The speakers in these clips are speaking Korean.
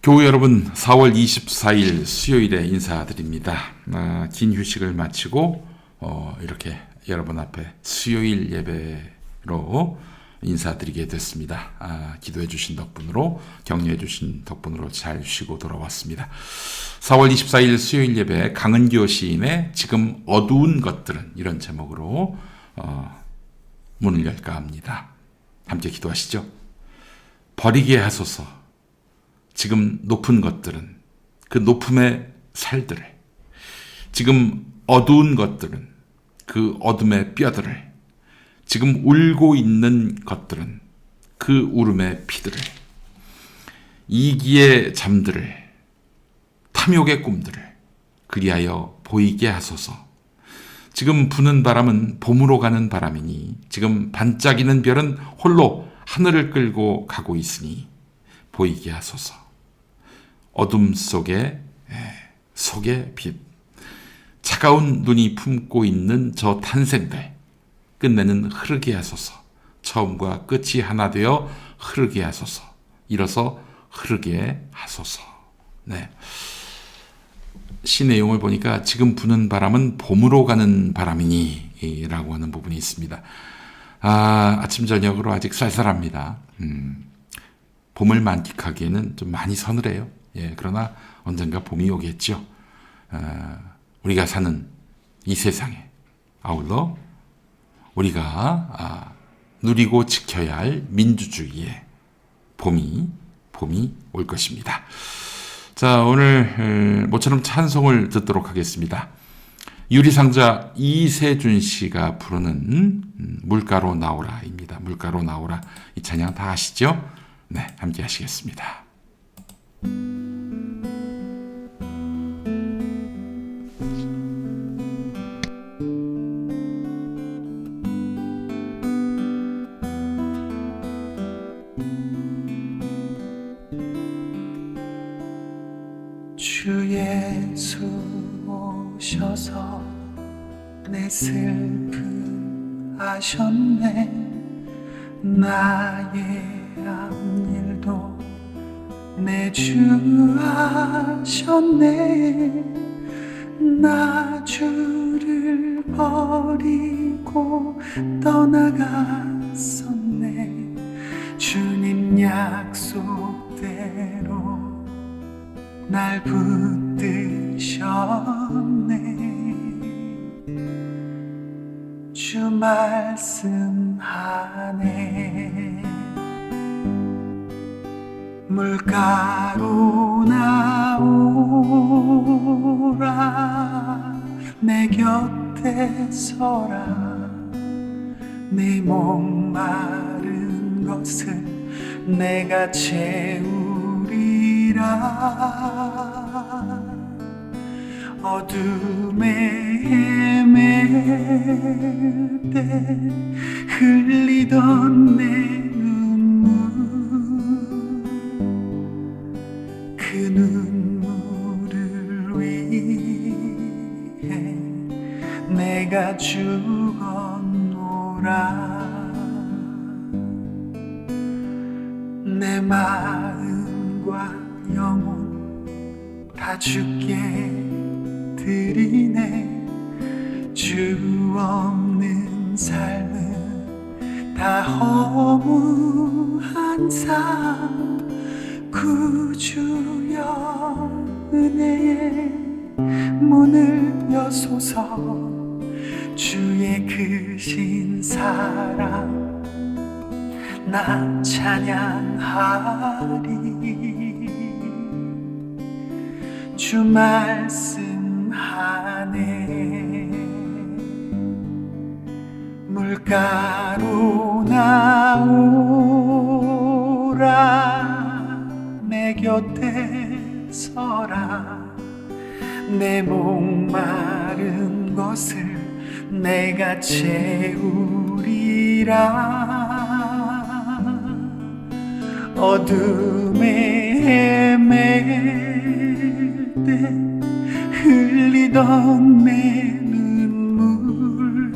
교우 여러분, 4월 24일 수요일에 인사드립니다. 긴 휴식을 마치고 이렇게 여러분 앞에 수요일 예배로 인사드리게 됐습니다. 기도해 주신 덕분으로, 격려해 주신 덕분으로 잘 쉬고 돌아왔습니다. 4월 24일 수요일 예배, 강은교 시인의 지금 어두운 것들은, 이런 제목으로 문을 열까 합니다. 함께 기도하시죠. 버리게 하소서. 지금 높은 것들은, 그 높음의 살들을, 지금 어두운 것들은 그 어둠의 뼈들을, 지금 울고 있는 것들은 그 울음의 피들을, 이기의 잠들을, 탐욕의 꿈들을 그리하여 보이게 하소서. 지금 부는 바람은 봄으로 가는 바람이니, 지금 반짝이는 별은 홀로 하늘을 끌고 가고 있으니 보이게 하소서. 어둠 속의 빛, 차가운 눈이 품고 있는 저 탄생들, 끝내는 흐르게 하소서. 처음과 끝이 하나 되어 흐르게 하소서. 일어서 흐르게 하소서. 시 내용을 보니까 지금 부는 바람은 봄으로 가는 바람이니 라고 하는 부분이 있습니다. 아침 저녁으로 아직 쌀쌀합니다. 봄을 만끽하기에는 좀 많이 서늘해요. 그러나 언젠가 봄이 오겠죠. 우리가 사는 이 세상에 아울러 우리가 누리고 지켜야 할 민주주의에 봄이 올 것입니다. 자, 오늘 모처럼 찬송을 듣도록 하겠습니다. 유리상자 이세준 씨가 부르는 물가로 나오라입니다. 물가로 나오라. 이 찬양 다 아시죠? 네, 함께 하시겠습니다. 주 예수 오셔서 내 슬픔 아셨네. 나의 앞일도 내 주 아셨네. 나 주를 버리고 떠나갔었네. 주님 약속대로 날 붙드셨네. 주 말씀하네. 물가로 나오라. 내 곁에 서라. 내 목마른 것을 내가 채우리라. 어둠에 헤맬 때 흘리던 내 눈물, 그 눈물을 위해 내가 죽었노라. 내 마음과 영혼 다 주께 드리네. 주 없는 삶은 다 허무한 삶. 구주여 은혜의 문을 여소서. 주의 크신 사랑 나 찬양하리. 주 말씀하네. 물가로 나오라. 내 곁에 서라. 내 목마른 것을 내가 채우리라. 어둠에 헤맬 때 흘리던 내 눈물,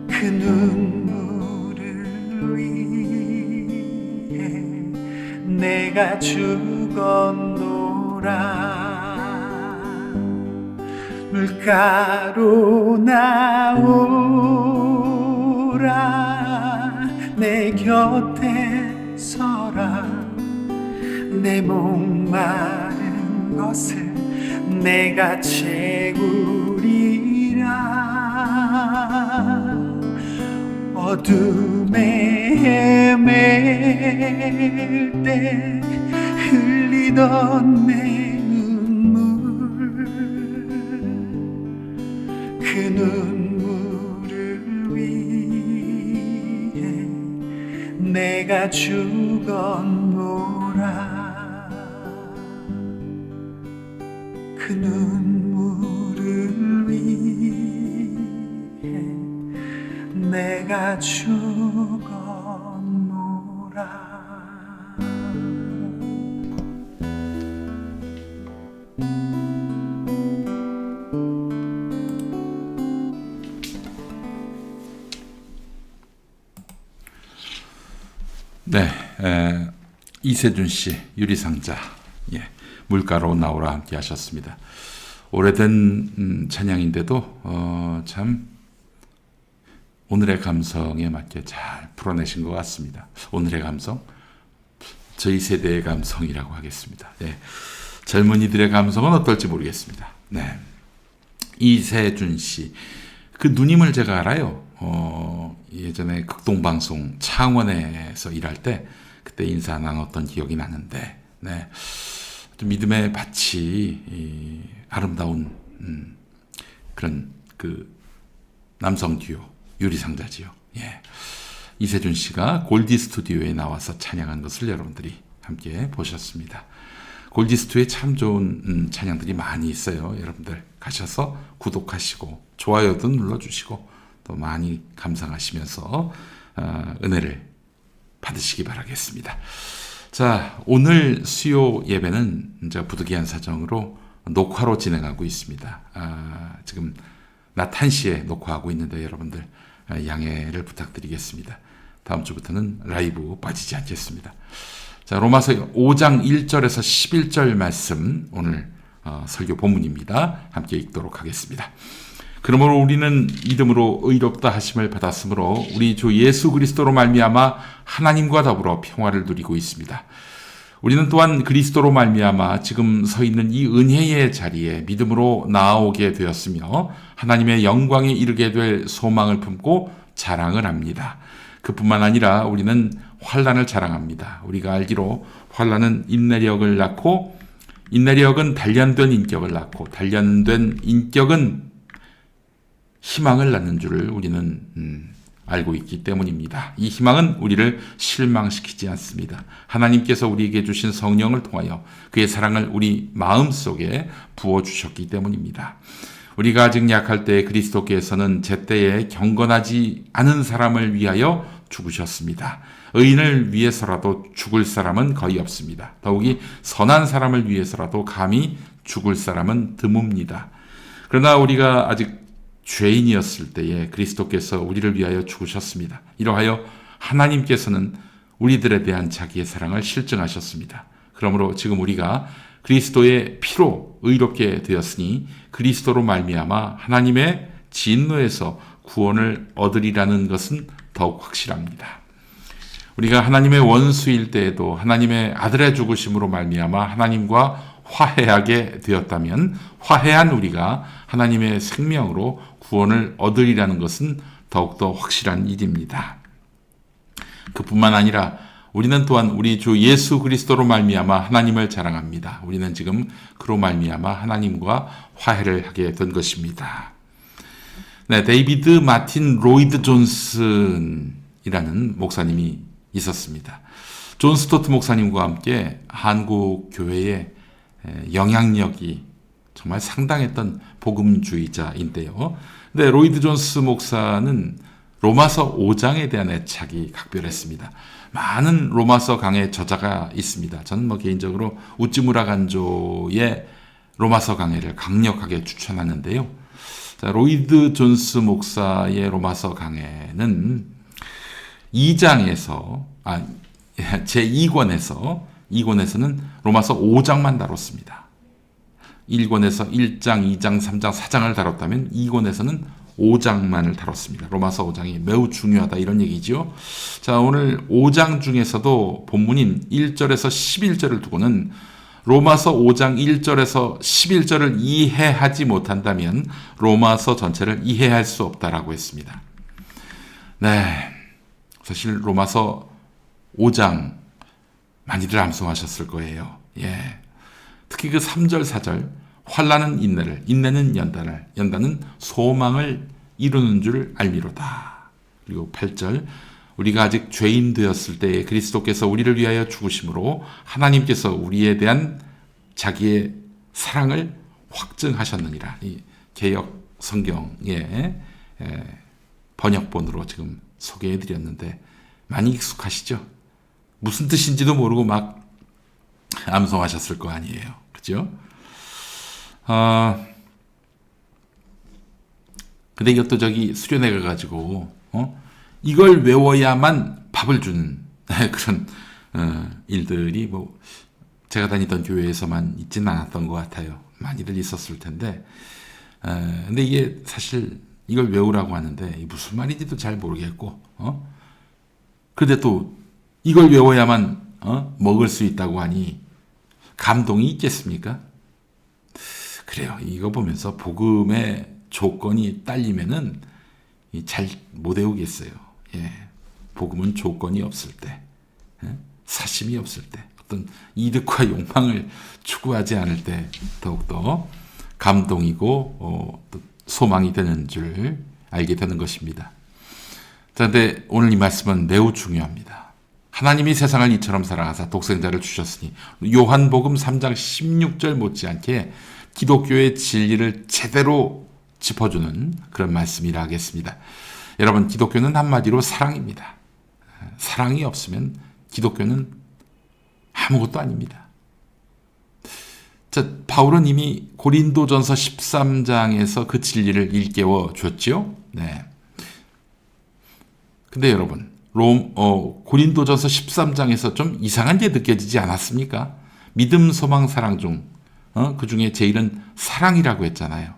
그 눈물을 위해 내가 내가 죽었노라. 물가로 나오라. 내 곁에 서라. 내 목마른 것을 내가 채우리라. 어둠에 헤맬 때 흘리던 내 눈물, 그 눈물을 위해 내가 죽었노라. 그 눈물을 위해 내가 죽었노라. 네, 이세준 씨 유리상자, 물가로 나오라 함께 하셨습니다. 오래된 찬양인데도 참 오늘의 감성에 맞게 잘 풀어내신 것 같습니다. 오늘의 감성, 저희 세대의 감성이라고 하겠습니다. 젊은이들의 감성은 어떨지 모르겠습니다. 이세준 씨, 그 누님을 제가 알아요. 예전에 극동방송 창원에서 일할 때 그때 인사 나눴던 기억이 나는데, 좀 믿음의 밭이 아름다운 그런 그 남성 듀오 유리상자지요. 이세준 씨가 골디 스튜디오에 나와서 찬양한 것을 여러분들이 함께 보셨습니다. 골디 스튜디오에 참 좋은 찬양들이 많이 있어요. 여러분들 가셔서 구독하시고 좋아요도 눌러주시고 또 많이 감상하시면서 은혜를 받으시기 바라겠습니다. 자, 오늘 수요 예배는 제가 부득이한 사정으로 녹화로 진행하고 있습니다. 지금 낮 1시에 녹화하고 있는데 여러분들 양해를 부탁드리겠습니다. 다음 주부터는 라이브 빠지지 않겠습니다. 자, 로마서 5장 1절에서 11절 말씀 오늘 설교 본문입니다. 함께 읽도록 하겠습니다. 그러므로 우리는 믿음으로 의롭다 하심을 받았으므로 우리 주 예수 그리스도로 말미암아 하나님과 더불어 평화를 누리고 있습니다. 우리는 또한 그리스도로 말미암아 지금 서 있는 이 은혜의 자리에 믿음으로 나아오게 되었으며 하나님의 영광에 이르게 될 소망을 품고 자랑을 합니다. 그뿐만 아니라 우리는 환난을 자랑합니다. 우리가 알기로 환난은 인내력을 낳고 인내력은 단련된 인격을 낳고 단련된 인격은 희망을 낳는 줄을 우리는 알고 있기 때문입니다. 이 희망은 우리를 실망시키지 않습니다. 하나님께서 우리에게 주신 성령을 통하여 그의 사랑을 우리 마음속에 부어주셨기 때문입니다. 우리가 아직 약할 때 그리스도께서는 제때에 경건하지 않은 사람을 위하여 죽으셨습니다. 의인을 위해서라도 죽을 사람은 거의 없습니다. 더욱이 선한 사람을 위해서라도 감히 죽을 사람은 드뭅니다. 그러나 우리가 아직 죄인이었을 때에 그리스도께서 우리를 위하여 죽으셨습니다. 이러하여 하나님께서는 우리들에 대한 자기의 사랑을 실증하셨습니다. 그러므로 지금 우리가 그리스도의 피로 의롭게 되었으니 그리스도로 말미암아 하나님의 진노에서 구원을 얻으리라는 것은 더욱 확실합니다. 우리가 하나님의 원수일 때에도 하나님의 아들의 죽으심으로 말미암아 하나님과 화해하게 되었다면 화해한 우리가 하나님의 생명으로 구원을 얻으리라는 것은 더욱더 확실한 일입니다. 그뿐만 아니라 우리는 또한 우리 주 예수 그리스도로 말미암아 하나님을 자랑합니다. 우리는 지금 그로 말미암아 하나님과 화해를 하게 된 것입니다. 데이비드 마틴 로이드 존슨이라는 목사님이 있었습니다. 존 스토트 목사님과 함께 한국 교회의 영향력이 정말 상당했던 복음주의자인데요. 근데 로이드 존스 목사는 로마서 5장에 대한 애착이 각별했습니다. 많은 로마서 강의 저자가 있습니다. 저는 개인적으로 우찌무라 간조의 로마서 강해를 강력하게 추천하는데요. 자, 로이드 존스 목사의 로마서 강해는 2장에서 제2권에서 2권에서는 로마서 5장만 다뤘습니다. 1권에서 1장, 2장, 3장, 4장을 다뤘다면 2권에서는 5장만을 다뤘습니다. 로마서 5장이 매우 중요하다 이런 얘기죠. 자, 오늘 5장 중에서도 본문인 1절에서 11절을 두고는 로마서 5장 1절에서 11절을 이해하지 못한다면 로마서 전체를 이해할 수 없다라고 했습니다. 네, 사실 로마서 5장 많이들 암송하셨을 거예요. 예, 특히 그 3절, 4절 환난은 인내를, 인내는 연단을, 연단은 소망을 이루는 줄 알미로다. 그리고 8절 우리가 아직 죄인 되었을 때에 그리스도께서 우리를 위하여 죽으심으로 하나님께서 우리에 대한 자기의 사랑을 확증하셨느니라. 이 개역 성경의 번역본으로 지금 소개해 드렸는데 많이 익숙하시죠? 무슨 뜻인지도 모르고 막 암송하셨을 거 아니에요. 그죠? 근데 이것도 저기 수련회 가가지고 이걸 외워야만 밥을 주는 그런 일들이 뭐 제가 다니던 교회에서만 있지는 않았던 것 같아요. 많이들 있었을 텐데 근데 이게 사실 이걸 외우라고 하는데 무슨 말인지도 잘 모르겠고 그런데 또 이걸 외워야만 먹을 수 있다고 하니 감동이 있겠습니까? 그래요. 이거 보면서 복음의 조건이 딸리면은 잘 못 외우겠어요. 예. 복음은 조건이 없을 때, 사심이 없을 때, 어떤 이득과 욕망을 추구하지 않을 때 더욱더 감동이고 또 소망이 되는 줄 알게 되는 것입니다. 그런데 오늘 이 말씀은 매우 중요합니다. 하나님이 세상을 이처럼 사랑하사 독생자를 주셨으니 요한복음 3장 16절 못지않게 기독교의 진리를 제대로 짚어주는 그런 말씀이라 하겠습니다. 여러분, 기독교는 한마디로 사랑입니다. 사랑이 없으면 기독교는 아무것도 아닙니다. 자, 바울은 이미 고린도전서 13장에서 그 진리를 일깨워 줬죠. 네. 근데 여러분, 고린도전서 13장에서 좀 이상한 게 느껴지지 않았습니까? 믿음, 소망, 사랑 중 그 중에 제일은 사랑이라고 했잖아요.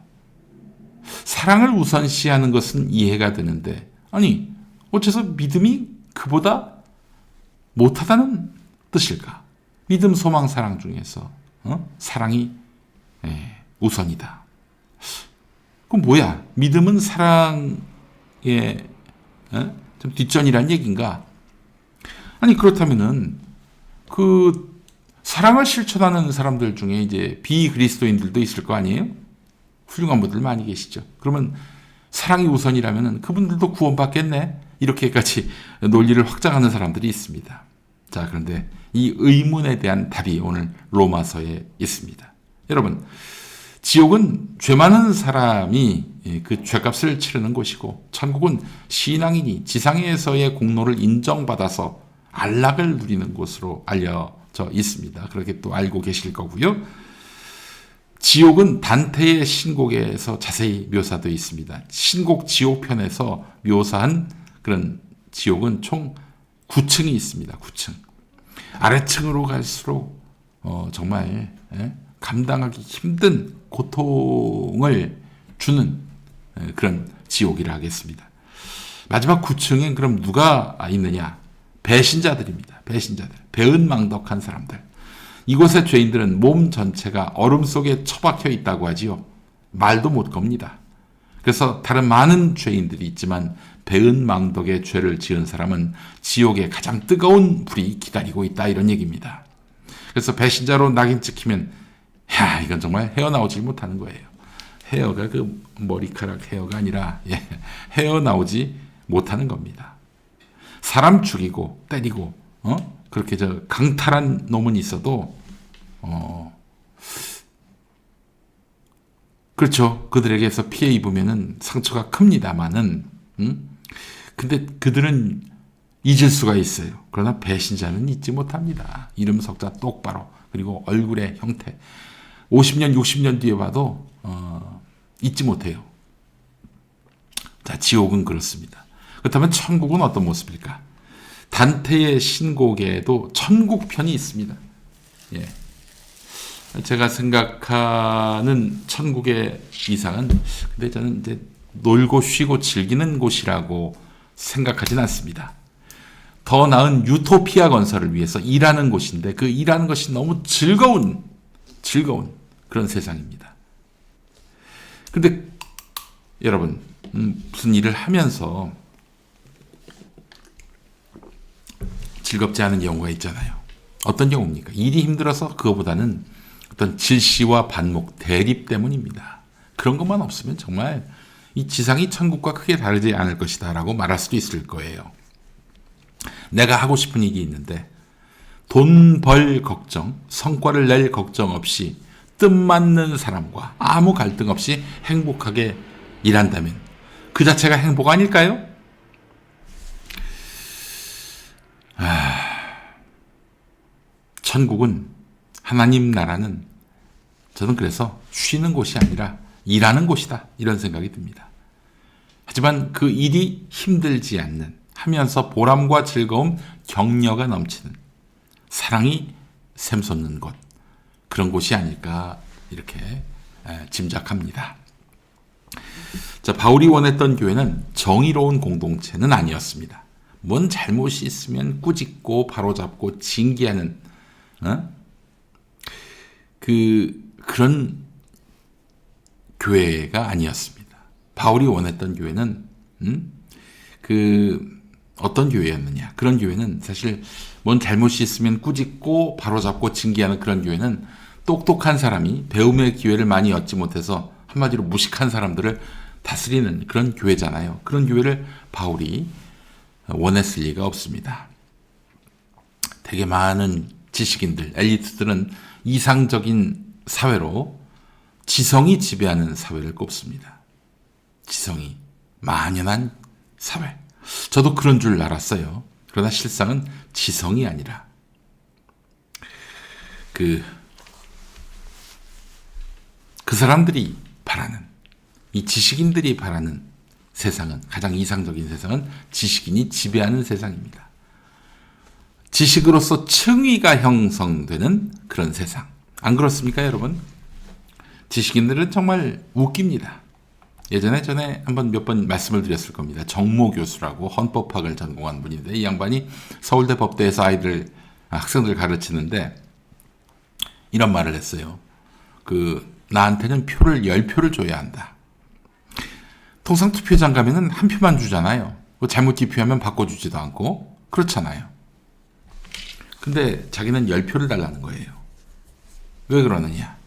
사랑을 우선시하는 것은 이해가 되는데 아니 어째서 믿음이 그보다 못하다는 뜻일까? 믿음, 소망, 사랑 중에서 사랑이 우선이다. 그럼 뭐야? 믿음은 사랑에 좀 뒷전이란 얘기인가? 아니 그렇다면은 그 사랑을 실천하는 사람들 중에 이제 비그리스도인들도 있을 거 아니에요? 훌륭한 분들 많이 계시죠. 그러면 사랑이 우선이라면 그분들도 구원받겠네? 이렇게까지 논리를 확장하는 사람들이 있습니다. 자, 그런데 이 의문에 대한 답이 오늘 로마서에 있습니다. 여러분, 지옥은 죄 많은 사람이 그 죄값을 치르는 곳이고 천국은 신앙인이 지상에서의 공로를 인정받아서 안락을 누리는 곳으로 알려져 있습니다. 그렇게 또 알고 계실 거고요. 지옥은 단테의 신곡에서 자세히 묘사되어 있습니다. 신곡 지옥편에서 묘사한 그런 지옥은 총 9층이 있습니다. 9층. 아래층으로 갈수록 정말 감당하기 힘든 고통을 주는 그런 지옥이라 하겠습니다. 마지막 9층엔 그럼 누가 있느냐? 배신자들입니다. 배신자들. 배은망덕한 사람들. 이곳의 죄인들은 몸 전체가 얼음 속에 처박혀 있다고 하지요. 말도 못 겁니다. 그래서 다른 많은 죄인들이 있지만 배은망덕의 죄를 지은 사람은 지옥의 가장 뜨거운 불이 기다리고 있다 이런 얘기입니다. 그래서 배신자로 낙인 찍히면 이건 정말 헤어나오질 못하는 거예요. 헤어가 그 머리카락 헤어가 아니라 헤어나오지 못하는 겁니다. 사람 죽이고 때리고 그렇게 강탈한 놈은 있어도 그렇죠. 그들에게서 피해 입으면은 상처가 큽니다만은 근데 그들은 잊을 수가 있어요. 그러나 배신자는 잊지 못합니다. 이름 석자 똑바로 그리고 얼굴의 형태 50년 60년 뒤에 봐도 잊지 못해요. 자, 지옥은 그렇습니다. 그렇다면 천국은 어떤 모습일까? 단테의 신곡에도 천국편이 있습니다. 예. 제가 생각하는 천국의 이상은, 근데 저는 이제 놀고 쉬고 즐기는 곳이라고 생각하진 않습니다. 더 나은 유토피아 건설을 위해서 일하는 곳인데, 그 일하는 것이 너무 즐거운 그런 세상입니다. 근데 여러분, 무슨 일을 하면서 즐겁지 않은 경우가 있잖아요. 어떤 경우입니까? 일이 힘들어서 그거보다는 어떤 질시와 반목, 대립 때문입니다. 그런 것만 없으면 정말 이 지상이 천국과 크게 다르지 않을 것이다 라고 말할 수도 있을 거예요. 내가 하고 싶은 일이 있는데 돈 벌 걱정, 성과를 낼 걱정 없이 뜻맞는 사람과 아무 갈등 없이 행복하게 일한다면 그 자체가 행복 아닐까요? 천국은, 하나님 나라는 저는 그래서 쉬는 곳이 아니라 일하는 곳이다 이런 생각이 듭니다. 하지만 그 일이 힘들지 않는, 하면서 보람과 즐거움, 격려가 넘치는, 사랑이 샘솟는 곳, 그런 곳이 아닐까 이렇게 짐작합니다. 자, 바울이 원했던 교회는 정의로운 공동체는 아니었습니다. 뭔 잘못이 있으면 꾸짖고 바로잡고 징계하는 그런 교회가 아니었습니다. 바울이 원했던 교회는 어떤 교회였느냐? 그런 교회는 사실 뭔 잘못이 있으면 꾸짖고 바로잡고 징계하는 그런 교회는 똑똑한 사람이 배움의 기회를 많이 얻지 못해서 한마디로 무식한 사람들을 다스리는 그런 교회잖아요. 그런 교회를 바울이 원했을 리가 없습니다. 되게 많은 지식인들, 엘리트들은 이상적인 사회로 지성이 지배하는 사회를 꼽습니다. 지성이 만연한 사회. 저도 그런 줄 알았어요. 그러나 실상은 지성이 아니라 그 사람들이 바라는, 이 지식인들이 바라는 세상은, 가장 이상적인 세상은 지식인이 지배하는 세상입니다. 지식으로서 층위가 형성되는 그런 세상. 안 그렇습니까, 여러분? 지식인들은 정말 웃깁니다. 전에 한번 몇 번 말씀을 드렸을 겁니다. 정모 교수라고 헌법학을 전공한 분인데, 이 양반이 서울대 법대에서 학생들 가르치는데 이런 말을 했어요. 나한테는 표를 10표를 줘야 한다. 통상 투표장 가면은 한 표만 주잖아요. 잘못 기표하면 바꿔주지도 않고 그렇잖아요. 근데 자기는 10표를 달라는 거예요. 왜 그러느냐?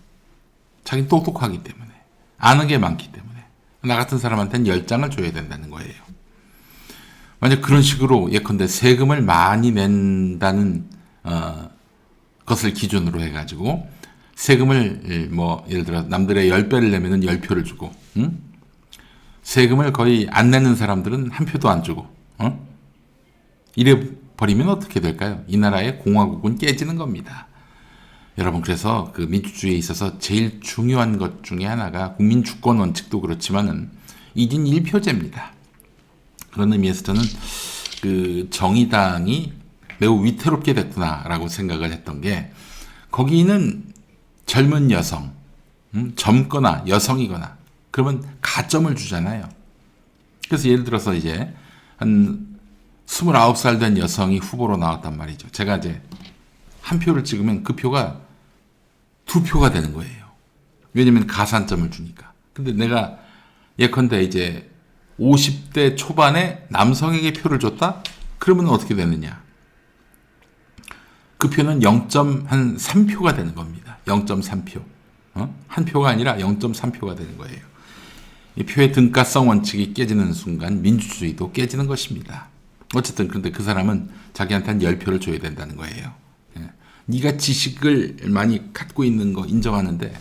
자기는 똑똑하기 때문에, 아는 게 많기 때문에. 나 같은 사람한테는 10장을 줘야 된다는 거예요. 만약 그런 식으로 예컨대 세금을 많이 낸다는 것을 기준으로 해가지고 세금을 예를 들어 남들의 10배를 내면은 10표를 주고, 세금을 거의 안 내는 사람들은 한 표도 안 주고, 이래 버리면 어떻게 될까요? 이 나라의 공화국은 깨지는 겁니다. 여러분, 그래서 그 민주주의에 있어서 제일 중요한 것 중에 하나가 국민 주권 원칙도 그렇지만은 1인 1표제입니다. 그런 의미에서 저는 정의당이 매우 위태롭게 됐구나라고 생각을 했던 게, 거기는 젊은 여성, 젊거나 여성이거나 그러면 가점을 주잖아요. 그래서 예를 들어서 이제 한 29살 된 여성이 후보로 나왔단 말이죠. 제가 이제 한 표를 찍으면 그 표가 2표가 되는 거예요. 왜냐면 가산점을 주니까. 근데 내가 예컨대 이제 50대 초반에 남성에게 표를 줬다? 그러면 어떻게 되느냐? 그 표는 0.3표가 되는 겁니다. 0.3표. 한 표가 아니라 0.3표가 되는 거예요. 이 표의 등가성 원칙이 깨지는 순간 민주주의도 깨지는 것입니다. 어쨌든 그런데 그 사람은 자기한테는 10표를 줘야 된다는 거예요. 네가 지식을 많이 갖고 있는 거 인정하는데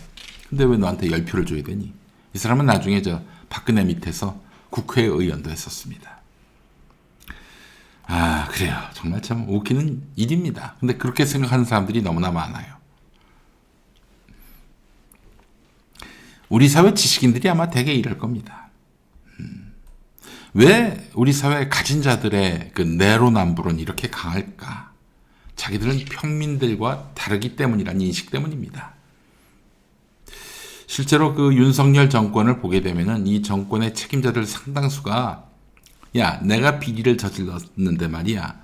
근데 왜 너한테 10표를 줘야 되니? 이 사람은 나중에 박근혜 밑에서 국회의원도 했었습니다. 그래요. 정말 참 웃기는 일입니다. 근데 그렇게 생각하는 사람들이 너무나 많아요. 우리 사회 지식인들이 아마 되게 이럴 겁니다. 왜 우리 사회 가진 자들의 그 내로남불은 이렇게 강할까? 자기들은 평민들과 다르기 때문이라는 인식 때문입니다. 실제로 그 윤석열 정권을 보게 되면은 이 정권의 책임자들 상당수가 야, 내가 비리를 저질렀는데 말이야.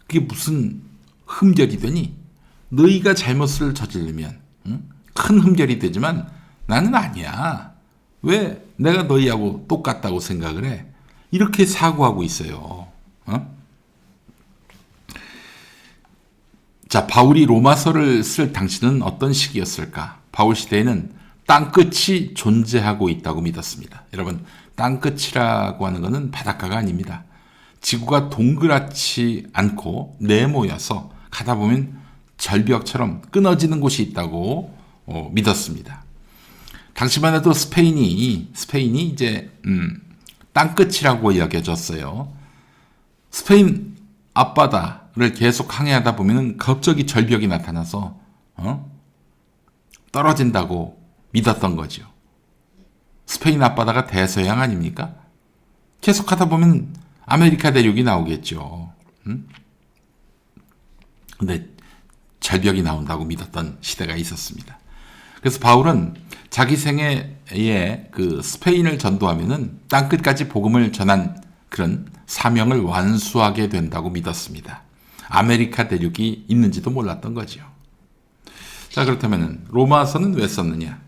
그게 무슨 흠결이 되니? 너희가 잘못을 저지르면 큰 흠결이 되지만 나는 아니야. 왜 내가 너희하고 똑같다고 생각을 해? 이렇게 사고하고 있어요. 자, 바울이 로마서를 쓸 당시는 어떤 시기였을까? 바울 시대에는 땅끝이 존재하고 있다고 믿었습니다. 여러분, 땅끝이라고 하는 것은 바닷가가 아닙니다. 지구가 동그랗지 않고 네모여서 가다 보면 절벽처럼 끊어지는 곳이 있다고 믿었습니다. 당시만 해도 스페인이 이제 땅끝이라고 여겨졌어요. 스페인 앞바다를 계속 항해하다 보면 갑자기 절벽이 나타나서 떨어진다고 믿었던 거죠. 스페인 앞바다가 대서양 아닙니까? 계속 하다 보면 아메리카 대륙이 나오겠죠. 근데 절벽이 나온다고 믿었던 시대가 있었습니다. 그래서 바울은 자기 생애에 그 스페인을 전도하면은 땅끝까지 복음을 전한 그런 사명을 완수하게 된다고 믿었습니다. 아메리카 대륙이 있는지도 몰랐던 거죠. 자, 그렇다면 로마서는 왜 썼느냐?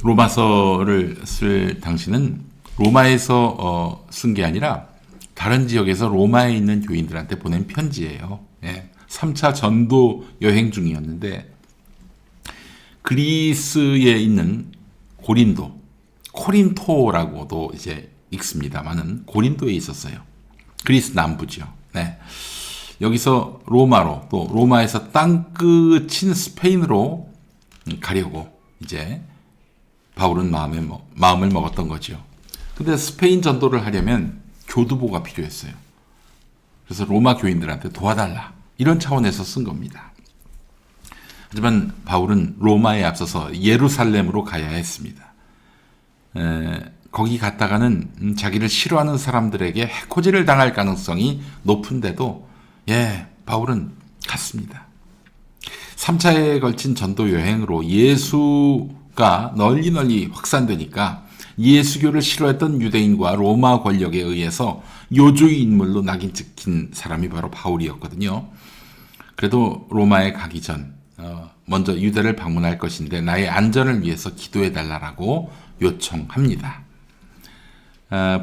로마서를 쓸 당시는 로마에서 쓴 게 아니라 다른 지역에서 로마에 있는 교인들한테 보낸 편지예요. 3차 전도 여행 중이었는데 그리스에 있는 코린토라고도 이제 읽습니다만은 고린도에 있었어요. 그리스 남부죠. 여기서 로마로 또 로마에서 땅끝인 스페인으로 가려고 이제 바울은 마음을 먹었던 거죠. 근데 스페인 전도를 하려면 교두보가 필요했어요. 그래서 로마 교인들한테 도와달라. 이런 차원에서 쓴 겁니다. 하지만 바울은 로마에 앞서서 예루살렘으로 가야 했습니다. 거기 갔다가는 자기를 싫어하는 사람들에게 해코지를 당할 가능성이 높은데도 바울은 갔습니다. 3차에 걸친 전도 여행으로 예수가 널리 확산되니까 예수교를 싫어했던 유대인과 로마 권력에 의해서 요주의 인물로 낙인 찍힌 사람이 바로 바울이었거든요. 그래도 로마에 가기 전 먼저 유대를 방문할 것인데 나의 안전을 위해서 기도해 달라고 요청합니다.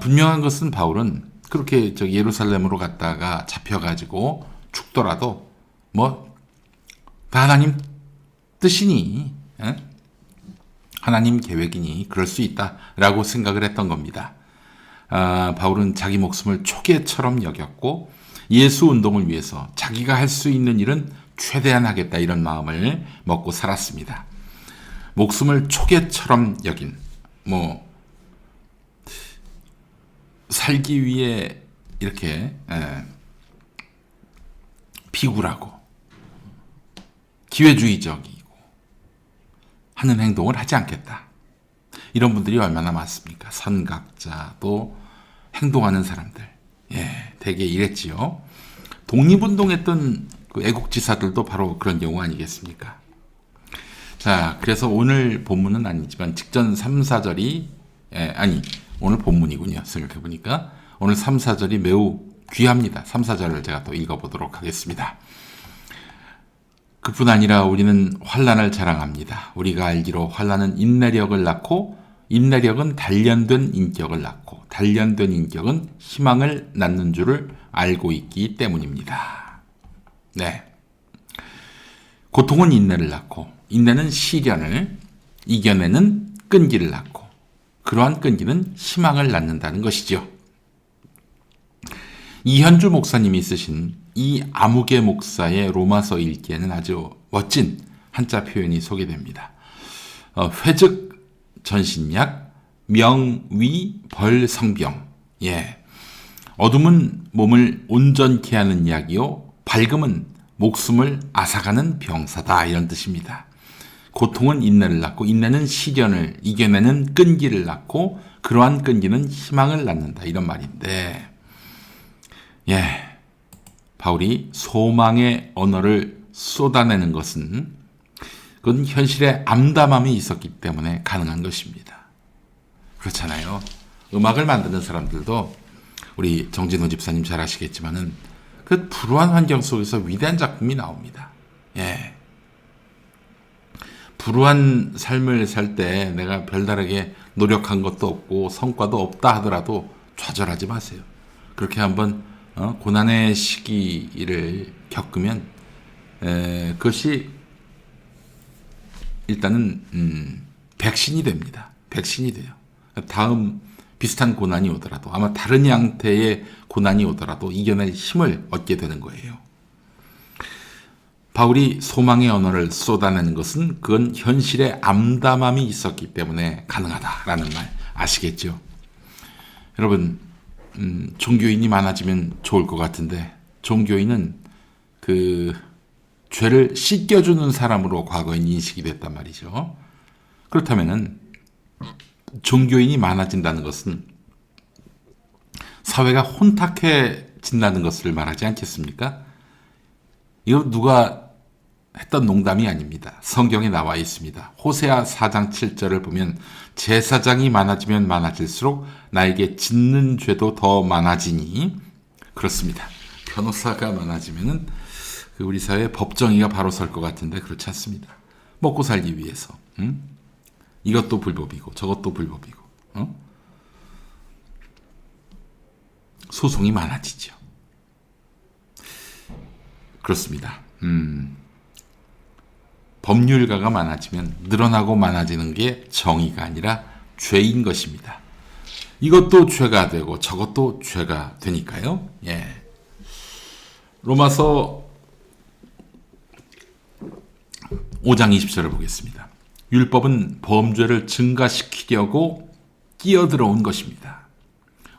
분명한 것은 바울은 그렇게 예루살렘으로 갔다가 잡혀가지고 죽더라도 다 하나님 뜻이니 하나님 계획이니 그럴 수 있다라고 생각을 했던 겁니다. 바울은 자기 목숨을 초계처럼 여겼고 예수 운동을 위해서 자기가 할 수 있는 일은 최대한 하겠다 이런 마음을 먹고 살았습니다. 목숨을 초계처럼 여긴 살기 위해 이렇게 비굴하고 기회주의적이고 하는 행동을 하지 않겠다. 이런 분들이 얼마나 많습니까? 선각자도 행동하는 사람들. 되게 이랬지요. 독립운동했던 그 애국지사들도 바로 그런 경우 아니겠습니까? 자, 그래서 오늘 본문은 아니지만 직전 3, 4절이 오늘 본문이군요. 생각해보니까 오늘 3, 4절이 매우 귀합니다. 3, 4절을 제가 또 읽어보도록 하겠습니다. 그뿐 아니라 우리는 환난을 자랑합니다. 우리가 알기로 환난은 인내력을 낳고 인내력은 단련된 인격을 낳고 단련된 인격은 희망을 낳는 줄을 알고 있기 때문입니다. 고통은 인내를 낳고 인내는 시련을 이겨내는 끈기를 낳고 그러한 끈기는 희망을 낳는다는 것이죠. 이현주 목사님이 쓰신 이 아무개 목사의 로마서 읽기에는 아주 멋진 한자 표현이 소개됩니다. 회즉 전신약 명위 벌성병. 어둠은 몸을 온전케 하는 약이요 밝음은 목숨을 앗아가는 병사다 이런 뜻입니다. 고통은 인내를 낳고 인내는 시련을 이겨내는 끈기를 낳고 그러한 끈기는 희망을 낳는다 이런 말인데 예, 바울이 소망의 언어를 쏟아내는 것은 그건 현실에 암담함이 있었기 때문에 가능한 것입니다. 그렇잖아요. 음악을 만드는 사람들도 우리 정진호 집사님 잘 아시겠지만은 그 불우한 환경 속에서 위대한 작품이 나옵니다. 예. 불우한 삶을 살 때 내가 별다르게 노력한 것도 없고 성과도 없다 하더라도 좌절하지 마세요. 그렇게 한번 고난의 시기를 겪으면 그것이 일단은 백신이 됩니다. 백신이 돼요. 다음 비슷한 고난이 오더라도 아마 다른 형태의 고난이 오더라도 이겨낼 힘을 얻게 되는 거예요. 바울이 소망의 언어를 쏟아내는 것은 그건 현실에 암담함이 있었기 때문에 가능하다라는 말 아시겠죠? 여러분, 종교인이 많아지면 좋을 것 같은데 종교인은 그 죄를 씻겨주는 사람으로 과거에 인식이 됐단 말이죠. 그렇다면은 종교인이 많아진다는 것은 사회가 혼탁해진다는 것을 말하지 않겠습니까? 이거 누가 했던 농담이 아닙니다. 성경에 나와 있습니다. 호세아 4장 7절을 보면 제사장이 많아지면 많아질수록 나에게 짓는 죄도 더 많아지니 그렇습니다. 변호사가 많아지면은 우리 사회에 법정의가 바로 설 것 같은데 그렇지 않습니다. 먹고 살기 위해서 이것도 불법이고 저것도 불법이고 소송이 많아지죠. 그렇습니다. 법률가가 많아지면 늘어나고 많아지는 게 정의가 아니라 죄인 것입니다. 이것도 죄가 되고 저것도 죄가 되니까요. 예. 로마서 5장 20절을 보겠습니다. 율법은 범죄를 증가시키려고 끼어들어온 것입니다.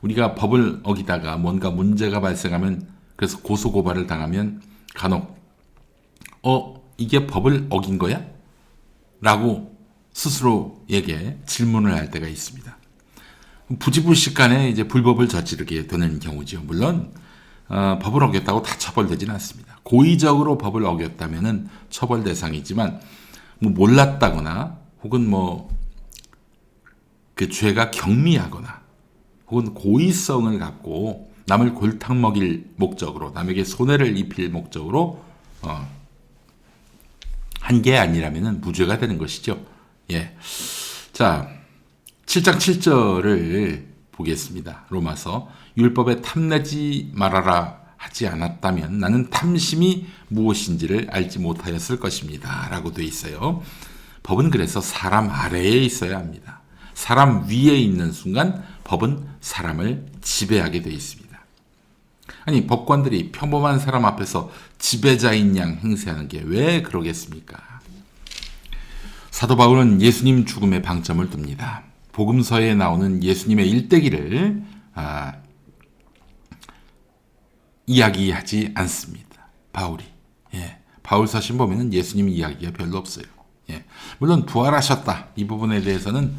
우리가 법을 어기다가 뭔가 문제가 발생하면 그래서 고소고발을 당하면 간혹 이게 법을 어긴 거야? 라고 스스로에게 질문을 할 때가 있습니다. 부지불식간에 이제 불법을 저지르게 되는 경우죠. 물론 법을 어겼다고 다 처벌되지는 않습니다. 고의적으로 법을 어겼다면은 처벌 대상이지만 뭐 몰랐다거나 혹은 그 죄가 경미하거나 혹은 고의성을 갖고 남을 골탕 먹일 목적으로 남에게 손해를 입힐 목적으로 한 게 아니라면 무죄가 되는 것이죠. 예. 자, 7장 7절을 보겠습니다. 로마서 율법에 탐내지 말아라 하지 않았다면 나는 탐심이 무엇인지를 알지 못하였을 것입니다. 라고 돼 있어요. 법은 그래서 사람 아래에 있어야 합니다. 사람 위에 있는 순간 법은 사람을 지배하게 돼 있습니다. 아니 법관들이 평범한 사람 앞에서 지배자인 양 행세하는 게 왜 그러겠습니까? 사도 바울은 예수님 죽음에 방점을 둡니다. 복음서에 나오는 예수님의 일대기를 이야기하지 않습니다. 바울이. 예. 바울 서신 보면은 예수님 이야기가 별로 없어요. 예. 물론 부활하셨다. 이 부분에 대해서는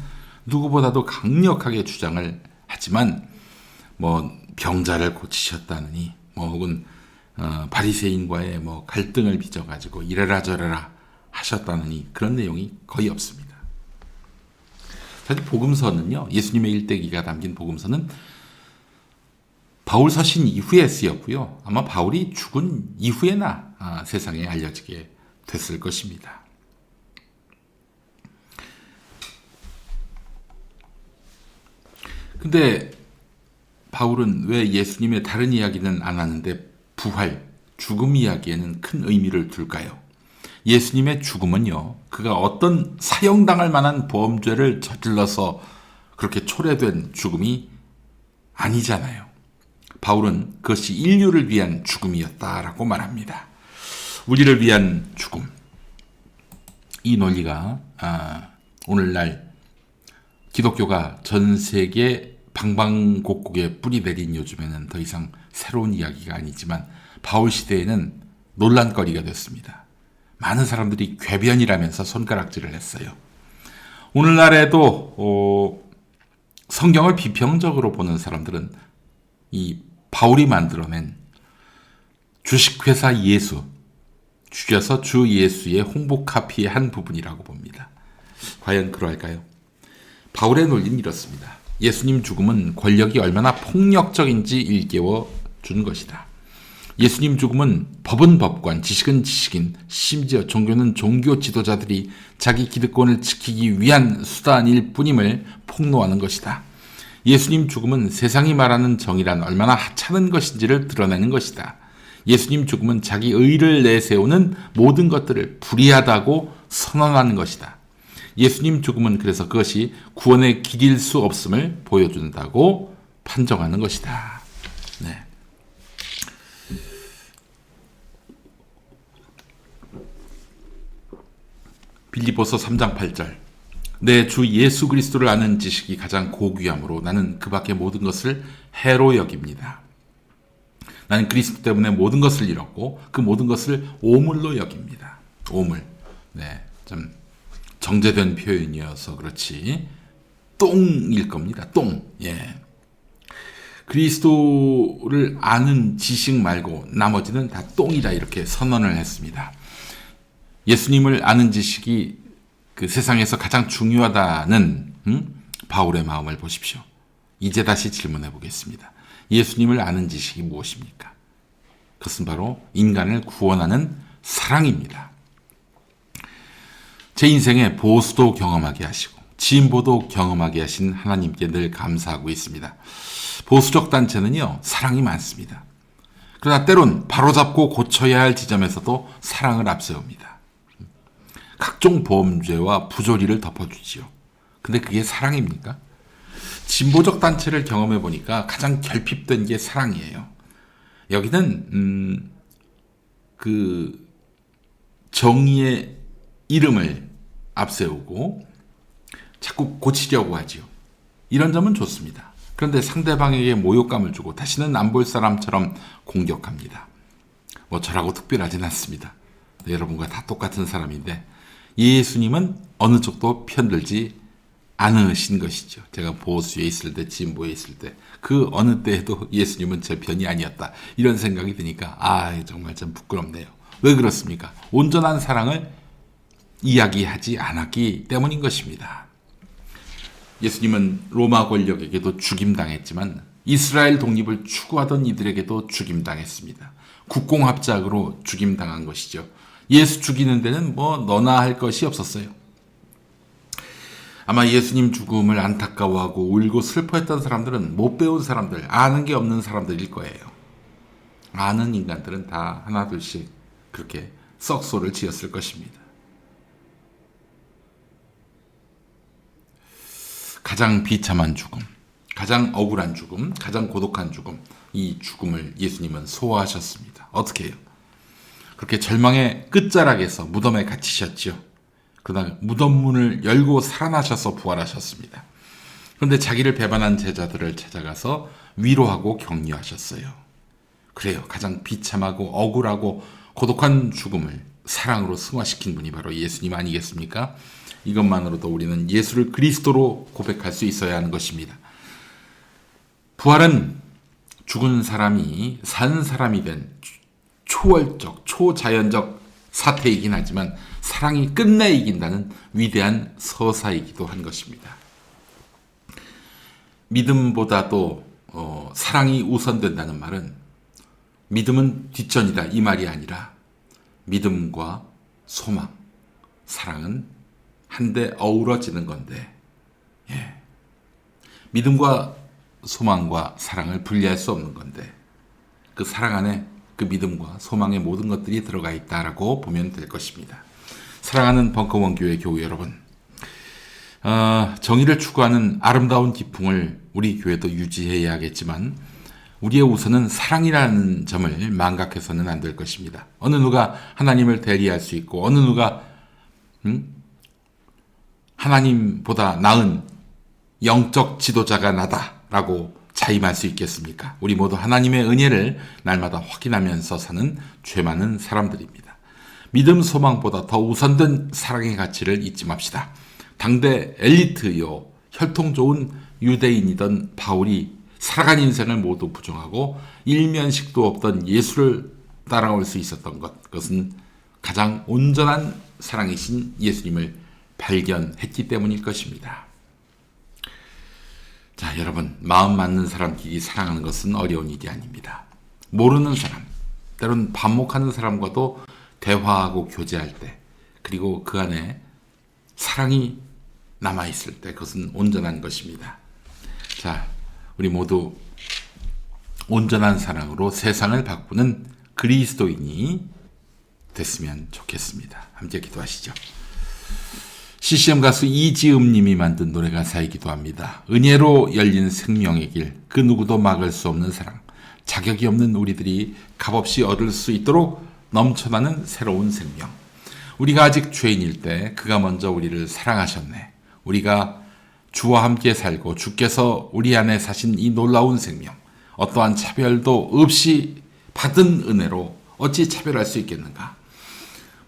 누구보다도 강력하게 주장을 하지만 병자를 고치셨다느니 혹은 바리새인과의 갈등을 빚어가지고 이래라 저래라 하셨다느니 그런 내용이 거의 없습니다. 사실 복음서는요, 예수님의 일대기가 담긴 복음서는 바울 서신 이후에 쓰였고요. 아마 바울이 죽은 이후에나 세상에 알려지게 됐을 것입니다. 근데 바울은 왜 예수님의 다른 이야기는 안 하는데 부활, 죽음 이야기에는 큰 의미를 둘까요? 예수님의 죽음은요, 그가 어떤 사형당할 만한 범죄를 저질러서 그렇게 초래된 죽음이 아니잖아요. 바울은 그것이 인류를 위한 죽음이었다라고 말합니다. 우리를 위한 죽음. 이 논리가 오늘날 기독교가 전 세계 방방곡곡에 뿌리 내린 요즘에는 더 이상 새로운 이야기가 아니지만 바울 시대에는 논란거리가 됐습니다. 많은 사람들이 궤변이라면서 손가락질을 했어요. 오늘날에도 성경을 비평적으로 보는 사람들은 이 바울이 만들어낸 주식회사 예수, 줄여서 주 예수의 홍보 카피의 한 부분이라고 봅니다. 과연 그럴까요? 바울의 논리는 이렇습니다. 예수님 죽음은 권력이 얼마나 폭력적인지 일깨워 준 것이다. 예수님 죽음은 법은 법관, 지식은 지식인, 심지어 종교는 종교 지도자들이 자기 기득권을 지키기 위한 수단일 뿐임을 폭로하는 것이다. 예수님 죽음은 세상이 말하는 정의란 얼마나 하찮은 것인지를 드러내는 것이다. 예수님 죽음은 자기 의를 내세우는 모든 것들을 불의하다고 선언하는 것이다. 예수님 죽음은 그래서 그것이 구원의 길일 수 없음을 보여준다고 판정하는 것이다. 네. 빌립보서 3장 8절. 내 주 예수 그리스도를 아는 지식이 가장 고귀함으로 나는 그 밖의 모든 것을 해로 여깁니다. 나는 그리스도 때문에 모든 것을 잃었고 그 모든 것을 오물로 여깁니다. 오물. 네, 좀 정제된 표현이어서 그렇지. 똥일 겁니다. 똥. 예. 그리스도를 아는 지식 말고 나머지는 다 똥이다 이렇게 선언을 했습니다. 예수님을 아는 지식이 그 세상에서 가장 중요하다는 바울의 마음을 보십시오. 이제 다시 질문해 보겠습니다. 예수님을 아는 지식이 무엇입니까? 그것은 바로 인간을 구원하는 사랑입니다. 제 인생에 보수도 경험하게 하시고 진보도 경험하게 하신 하나님께 늘 감사하고 있습니다. 보수적 단체는요, 사랑이 많습니다. 그러나 때론 바로잡고 고쳐야 할 지점에서도 사랑을 앞세웁니다. 각종 범죄와 부조리를 덮어주지요. 근데 그게 사랑입니까? 진보적 단체를 경험해 보니까 가장 결핍된 게 사랑이에요. 여기는 그 정의의 이름을 앞세우고 자꾸 고치려고 하지요. 이런 점은 좋습니다. 그런데 상대방에게 모욕감을 주고 다시는 안 볼 사람처럼 공격합니다. 뭐 저라고 특별하진 않습니다. 여러분과 다 똑같은 사람인데 예수님은 어느 쪽도 편들지 않으신 것이죠. 제가 보수에 있을 때, 진보에 있을 때, 그 어느 때에도 예수님은 제 편이 아니었다. 이런 생각이 드니까 정말 좀 부끄럽네요. 왜 그렇습니까? 온전한 사랑을 이야기하지 않았기 때문인 것입니다. 예수님은 로마 권력에게도 죽임당했지만 이스라엘 독립을 추구하던 이들에게도 죽임당했습니다. 국공합작으로 죽임당한 것이죠. 예수 죽이는 데는 뭐 너나 할 것이 없었어요. 아마 예수님 죽음을 안타까워하고 울고 슬퍼했던 사람들은 못 배운 사람들, 아는 게 없는 사람들일 거예요. 아는 인간들은 다 하나둘씩 그렇게 썩소를 지었을 것입니다. 가장 비참한 죽음, 가장 억울한 죽음, 가장 고독한 죽음, 이 죽음을 예수님은 소화하셨습니다. 어떻게 해요? 그렇게 절망의 끝자락에서 무덤에 갇히셨죠. 그러나 무덤 문을 열고 살아나셔서 부활하셨습니다. 그런데 자기를 배반한 제자들을 찾아가서 위로하고 격려하셨어요. 그래요. 가장 비참하고 억울하고 고독한 죽음을 사랑으로 승화시킨 분이 바로 예수님 아니겠습니까? 이것만으로도 우리는 예수를 그리스도로 고백할 수 있어야 하는 것입니다. 부활은 죽은 사람이 산 사람이 된 초월적, 초자연적 사태이긴 하지만 사랑이 끝내 이긴다는 위대한 서사이기도 한 것입니다. 믿음보다도 사랑이 우선된다는 말은 믿음은 뒷전이다 이 말이 아니라 믿음과 소망, 사랑은 한데 어우러지는 건데 믿음과 소망과 사랑을 분리할 수 없는 건데 그 사랑 안에 그 믿음과 소망의 모든 것들이 들어가 있다라고 보면 될 것입니다. 사랑하는 벙커원 교회 교우 여러분, 정의를 추구하는 아름다운 기풍을 우리 교회도 유지해야겠지만 우리의 우선은 사랑이라는 점을 망각해서는 안 될 것입니다. 어느 누가 하나님을 대리할 수 있고 어느 누가 하나님보다 나은 영적 지도자가 나다라고 자임할 수 있겠습니까? 우리 모두 하나님의 은혜를 날마다 확인하면서 사는 죄 많은 사람들입니다. 믿음 소망보다 더 우선된 사랑의 가치를 잊지 맙시다. 당대 엘리트요 혈통 좋은 유대인이던 바울이 살아간 인생을 모두 부정하고 일면식도 없던 예수를 따라올 수 있었던 것, 그것은 가장 온전한 사랑이신 예수님을 발견했기 때문일 것입니다. 자, 여러분, 마음 맞는 사람끼리 사랑하는 것은 어려운 일이 아닙니다. 모르는 사람, 때론 반목하는 사람과도 대화하고 교제할 때, 그리고 그 안에 사랑이 남아있을 때 그것은 온전한 것입니다. 자, 우리 모두 온전한 사랑으로 세상을 바꾸는 그리스도인이 됐으면 좋겠습니다. 함께 기도하시죠. CCM 가수 이지음 님이 만든 노래 가사이기도 합니다. 은혜로 열린 생명의 길, 그 누구도 막을 수 없는 사랑, 자격이 없는 우리들이 값없이 얻을 수 있도록 넘쳐나는 새로운 생명. 우리가 아직 죄인일 때 그가 먼저 우리를 사랑하셨네. 우리가 주와 함께 살고 주께서 우리 안에 사신 이 놀라운 생명, 어떠한 차별도 없이 받은 은혜로 어찌 차별할 수 있겠는가?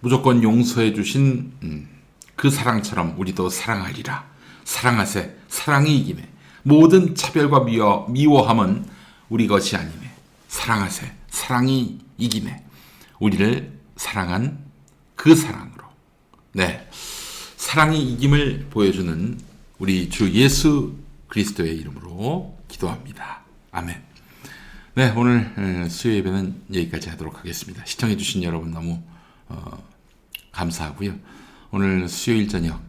무조건 용서해 주신 그 사랑처럼 우리도 사랑하리라. 사랑하세. 사랑이 이기네. 모든 차별과 미워함은 우리 것이 아니네. 사랑하세. 사랑이 이기네. 우리를 사랑한 그 사랑으로. 네. 사랑이 이김을 보여주는 우리 주 예수 그리스도의 이름으로 기도합니다. 아멘. 네, 오늘 수요 예배는 여기까지 하도록 하겠습니다. 시청해주신 여러분 너무 감사하고요. 오늘 수요일 저녁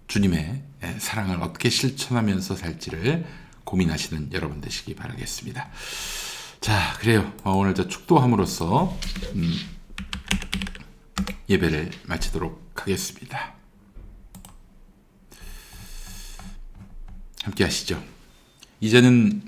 주님의 사랑을 어떻게 실천하면서 살지를 고민하시는 여러분 되시기 바라겠습니다. 자, 그래요. 오늘 저 축도함으로써 예배를 마치도록 하겠습니다. 함께 하시죠. 이제는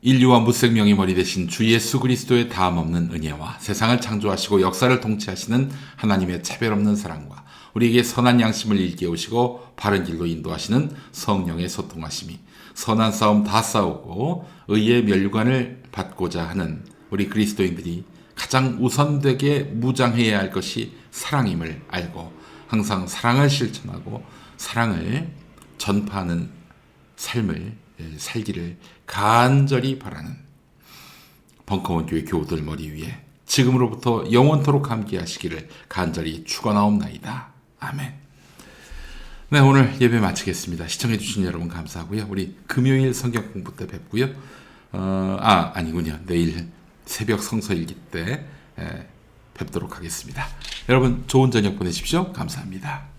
인류와 무생명의 머리 되신 주 예수 그리스도의 다함없는 은혜와 세상을 창조하시고 역사를 통치하시는 하나님의 차별 없는 사랑과 우리에게 선한 양심을 일깨우시고 바른 길로 인도하시는 성령의 소통하심이 선한 싸움 다 싸우고 의의 면류관을 받고자 하는 우리 그리스도인들이 가장 우선되게 무장해야 할 것이 사랑임을 알고 항상 사랑을 실천하고 사랑을 전파하는 삶을 살기를 간절히 바라는 벙커원 교회 교우들 머리 위에 지금으로부터 영원토록 함께 하시기를 간절히 축원하옵나이다. 아멘. 네, 오늘 예배 마치겠습니다. 시청해 주신 여러분 감사하고요. 우리 금요일 성경 공부 때 뵙고요. 아니군요. 내일 새벽 성서일기 때 뵙도록 하겠습니다. 여러분 좋은 저녁 보내십시오. 감사합니다.